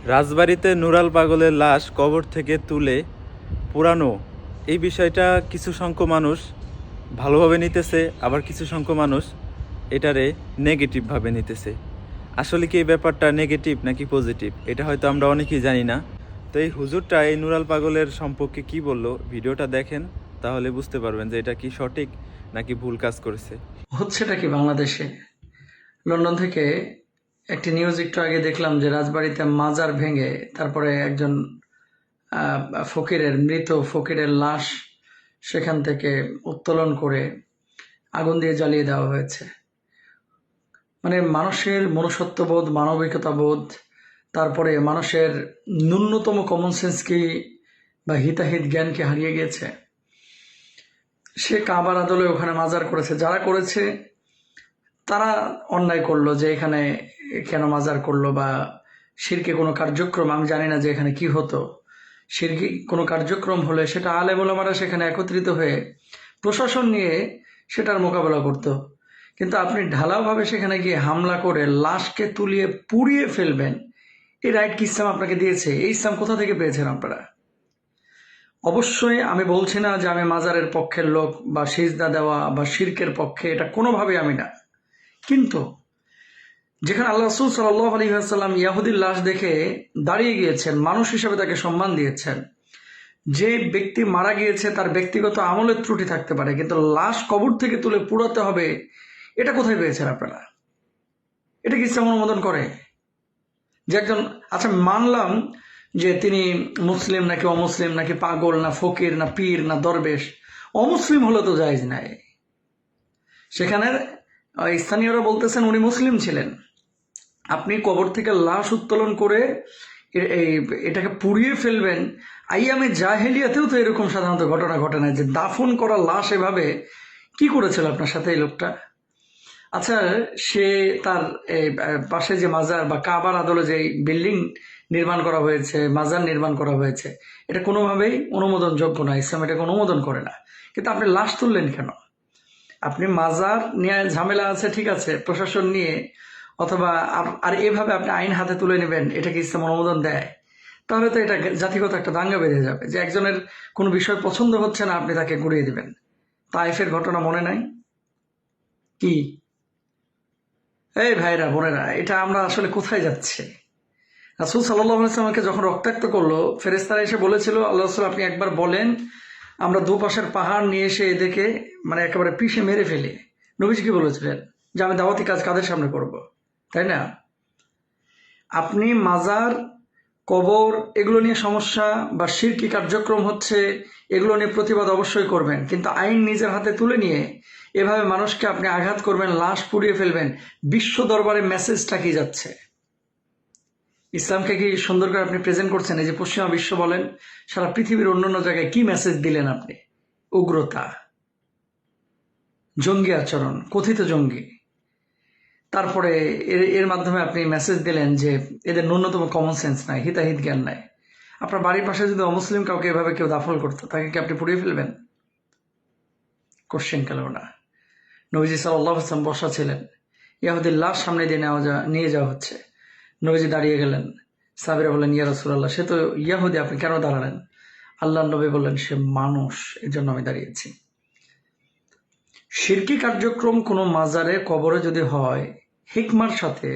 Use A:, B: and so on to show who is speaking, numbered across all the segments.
A: রাজবাড়ীতে নুরাল পাগলের লাশ কবর থেকে তুলে পুরানো, এই বিষয়টা কিছু সংখ্যক মানুষ ভালোভাবে নিতেছে, আবার কিছু সংখ্যক মানুষ এটারে নেগেটিভভাবে নিতেছে। আসলে কি এই ব্যাপারটা নেগেটিভ নাকি পজিটিভ, এটা হয়তো আমরা অনেকেই জানি না। তো এই হুজুরটা এই নুরাল পাগলের সম্পর্কে কি বললো, ভিডিওটা দেখেন, তাহলে বুঝতে পারবেন যে এটা কি সঠিক নাকি ভুল কাজ করেছে।
B: হচ্ছেটা কি বাংলাদেশে? লন্ডন থেকে একটি নিউজ একটু আগে দেখলাম যে রাজবাড়িতে মাজার ভেঙে তারপরে একজন মৃত ফকিরের লাশ সেখান থেকে উত্তোলন করে আগুন দিয়ে জ্বালিয়ে দেওয়া হয়েছে। মানে মানুষের মনুষ্যত্ববোধ, মানবিকতাবোধ, তারপরে মানুষের ন্যূনতম কমন সেন্স কি বা হিতাহিত জ্ঞানকে হারিয়ে গিয়েছে। সে কাবার আদলে ওখানে মাজার করেছে, যারা করেছে তারা অন্যায় করলো যে এখানে কেন মাজার করলো, বা শিরকে কোনো কার্যক্রম, আমি জানি না যে এখানে কি হতো। শিরকি কোনো কার্যক্রম হলে সেটা আলেম ওলামারা সেখানে একত্রিত হয়ে প্রশাসন নিয়ে সেটার মোকাবেলা করত। কিন্তু আপনি ঢালাওভাবে সেখানে গিয়ে হামলা করে লাশকে তুলিয়ে পুড়িয়ে ফেলবেন, এই রাইট কি ইসলাম আপনাকে দিয়েছে? এই ইসলাম কোথা থেকে পেয়েছেন আপনারা? অবশ্যই আমি বলছি না যে আমি মাজারের পক্ষের লোক বা সিজদা দেওয়া বা শিরকের পক্ষে, এটা কোনোভাবেই আমি না। কিন্তু যেখানে আল্লাহ রাসূল সাল্লাল্লাহু আলাইহি ওয়াসাল্লাম ইয়াহুদির লাশ দেখে দাঁড়িয়ে গিয়েছেন, মানুষ হিসেবে তাকে সম্মান দিয়েছেন। যে ব্যক্তি মারা গিয়েছে তার ব্যক্তিগত আমলের ত্রুটি থাকতে পারে, কিন্তু লাশ কবর থেকে তুলে পুড়াতে হবে, এটা কোথায় পেয়েছেন আপনারা? এটা কি ইসলাম অনুমোদন করে? যে একজন, আচ্ছা মানলাম যে তিনি মুসলিম নাকি অমুসলিম, নাকি পাগল না ফকির না পীর না দরবেশ, অমুসলিম হলে তো জায়েজ নাই। সেখানে স্থানীয়রা বলতেছেন উনি মুসলিম ছিলেন। আপনি কবর থেকে লাশ উত্তোলন করে এটাকে পুড়িয়ে ফেলবেন। আইয়ামে জাহেলিয়াতেও তো এরকম সাধারণত ঘটনা ঘটে না যে দাফন করা লাশ এভাবে। কি করেছিল আপনার সাথে এই লোকটা? আচ্ছা, সে তার পাশে যে মাজার বা কাবার আদলে যে বিল্ডিং নির্মাণ করা হয়েছে, মাজার নির্মাণ করা হয়েছে, এটা কোনোভাবেই অনুমোদনযোগ্য না, ইসলাম এটাকে অনুমোদন করে না। কিন্তু আপনি লাশ তুললেন কেন? আপনি মাজার নিয়ে ঝামেলা আছে, ঠিক আছে, প্রশাসন নিয়ে, অথবা আর এভাবে আপনি আইন হাতে তুলে নেবেন, এটা কি ইসলাম অনুমোদন দেয়? তাহলে তো এটা জাতিগত একটা দাঙ্গা বেঁধে যাবে, যে একজনের কোনো বিষয় পছন্দ হচ্ছে না, আপনি তাকে গুড়িয়ে দিবেন। তাইফের ঘটনা মনে নাই? কি এই ভাইরা বোনেরা, এটা আমরা আসলে কোথায় যাচ্ছি? রাসূল সাল্লাল্লাহু আলাইহি ওয়াসাল্লামকে যখন রক্তাক্ত করলো, ফেরেশতারা এসে বলেছিল, আল্লাহ রাসূল আপনি একবার বলেন আমরা দুপাশের পাহাড় নিয়ে এসে এদেরকে মানে একেবারে পিষে মেরে ফেলি। নবীজি কি বলেছিলেন? যে আমি দাওয়াতি কাজ কাদের সামনে করব, তাই না? আপনি মাজার, কবর, এগুলো নিয়ে সমস্যা বা শিরকি কার্যক্রম হচ্ছে, এগুলো নিয়ে প্রতিবাদ অবশ্যই করবেন, কিন্তু আইন নিজের হাতে তুলে নিয়ে এভাবে মানুষকে আপনি আঘাত করবেন, লাশ পুড়িয়ে ফেলবেন, বিশ্ব দরবারে মেসেজটা কি যাচ্ছে? ইসলামকে কি সুন্দর করে আপনি প্রেজেন্ট করছেন? এই যে পশ্চিমা বিশ্ব বলেন, সারা পৃথিবীর অন্যান্য জায়গায় কি মেসেজ দিলেন আপনি? উগ্রতা, জঙ্গি আচরণ, কথিত জঙ্গি। তারপরে এর মাধ্যমে আপনি মেসেজ দিলেন যে এদের ন্যূনতম কমন সেন্স নাই, হিতাহিত জ্ঞান নাই। আপনার বাড়ির পাশে যদি অমুসলিম কাউকে এভাবে কেউ দাফন করতো, তাকে কি আপনি পুড়িয়ে ফেলবেন? কোশ্চেন কেন না? নবীজি সাল্লাল্লাহু আলাইহি ওয়াসাল্লাম বসা ছিলেন, ইয়াহুদির লাশ সামনে দিয়ে নিয়ে যাওয়া হচ্ছে, নবীজি দাঁড়িয়ে গেলেন। সাহাবীরা বললেন, ইয়া রাসূলুল্লাহ, সে তো ইয়াহুদি, আপনি কেন দাঁড়ালেন? আল্লাহর নবী বললেন, সে মানুষ, এর জন্য আমি দাঁড়িয়েছি। শিরকি কার্যক্রম কোনো মাজারে, কবরে যদি হয়, হিকমার সাথে,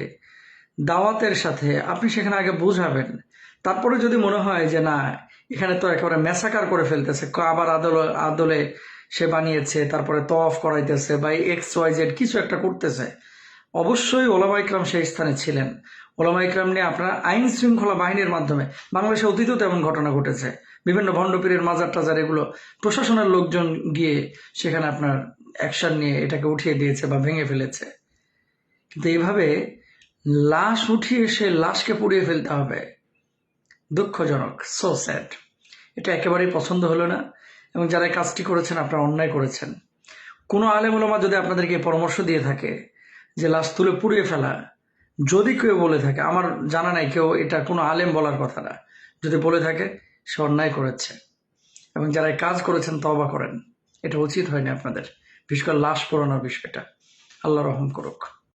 B: দাওয়াতের সাথে আপনি সেখানে আগে বুঝাবেন। তারপরে যদি মনে হয় যে না, এখানে তো একেবারে ম্যাসাকার করে ফেলতেছে, আবার আদলে সে বানিয়েছে, তারপরে তওয়াফ করাইতেছে বা XYZ কিছু একটা করতেছে, অবশ্যই ওলামা ইকরাম সেই স্থানে ছিলেন। ওলামা ইকরাম নিয়ে আপনার আইন শৃঙ্খলা বাহিনীর মাধ্যমে, বাংলাদেশে অতীতেও তেমন ঘটনা ঘটেছে, বিভিন্ন ভণ্ডপীরের মাজার টাজার, এগুলো প্রশাসনের লোকজন গিয়ে সেখানে আপনার অ্যাকশন নিয়ে এটাকে উঠিয়ে দিয়েছে বা ভেঙে ফেলেছে। কিন্তু এইভাবে লাশ উঠিয়ে সে লাশকে পুড়িয়ে ফেলতে হবে, দুঃখজনক, সো স্যাড। এটা একেবারেই পছন্দ হলো না, এবং যারা কাজটি করেছেন আপনারা অন্যায় করেছেন। কোনো আলেম ওলামা যদি আপনাদেরকে পরামর্শ দিয়ে থাকে যে লাশ তুলে পুড়িয়ে ফেলা, যদি কেউ বলে থাকে, আমার জানা নাই কেউ, এটা কোনো আলেম বলার কথা না, যদি বলে থাকে সে অন্যায় করেছে, এবং যারা কাজ করেছেন তওবা করেন। এটা উচিত হয়নি আপনাদের, বিশেষ করে লাশ পোড়ানোর বিষয়টা। আল্লাহ রহম করুক।